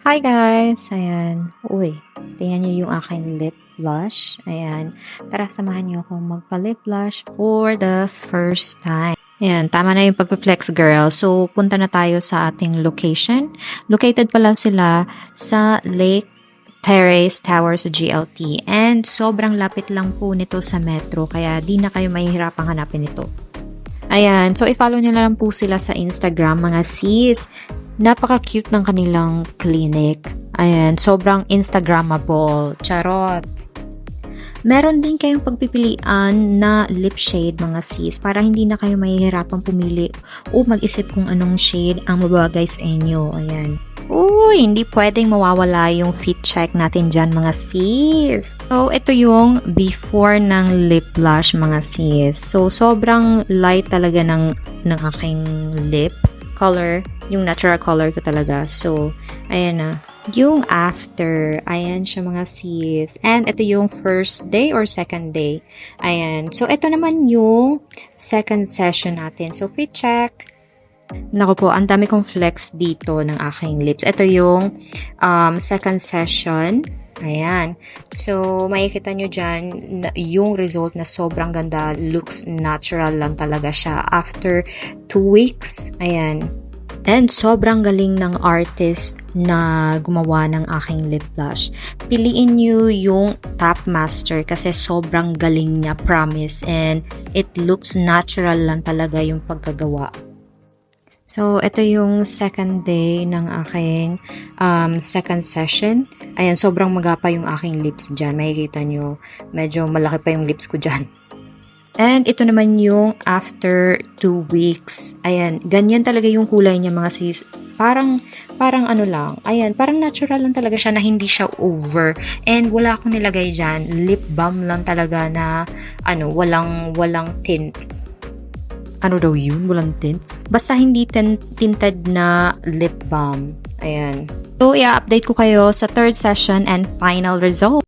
Hi guys! Ayan. Uy, tingnan nyo yung aking lip blush. Ayan. Tara, samahan nyo akong magpa-lip blush for the first time. Ayan, tama na yung pag-flex girl. So, punta na tayo sa ating location. Located pala sila sa Lake Terrace Tower sa GLT. And sobrang lapit lang po nito sa metro. Kaya di na kayo mahihirapang hanapin ito. Ayan, so i-follow nyo na lang po sila sa Instagram, mga sis. Napaka-cute ng kanilang clinic. Ayan, sobrang Instagrammable. Charot. Meron din kayong pagpipilian na lip shade, mga sis, para hindi na kayo mahihirapang pumili o mag-isip kung anong shade ang mabagay sa inyo. Ayan. Uy, hindi pwedeng mawawala yung fit check natin dyan, mga sis. So, ito yung before ng lip blush, mga sis. So, sobrang light talaga ng aking lip color. Yung natural color ko talaga. So, ayan na. Yung after, ayan siya, mga sis. And ito yung first day or second day. Ayan. So, ito naman yung second session natin. So, fit check. Naku po, ang dami kong flex dito ng aking lips. Ito yung second session. Ayan. So, makikita nyo dyan yung result na sobrang ganda. Looks natural lang talaga siya after 2 weeks. Ayan. And sobrang galing ng artist na gumawa ng aking lip blush. Piliin nyo yung Top Master kasi sobrang galing niya, promise. And it looks natural lang talaga yung pagkagawa. So, ito yung second day ng aking second session. Ayan, sobrang magapa yung aking lips dyan. Makikita nyo, medyo malaki pa yung lips ko dyan. And ito naman yung after 2 weeks. Ayan, ganyan talaga yung kulay niya, mga sis. Parang ano lang. Ayan, parang natural lang talaga siya na hindi siya over. And wala akong nilagay dyan. Lip balm lang talaga na walang tint. Ano daw yun? Walang tint? Basta hindi tinted na lip balm. Ayan. So, i-update ko kayo sa third session and final result.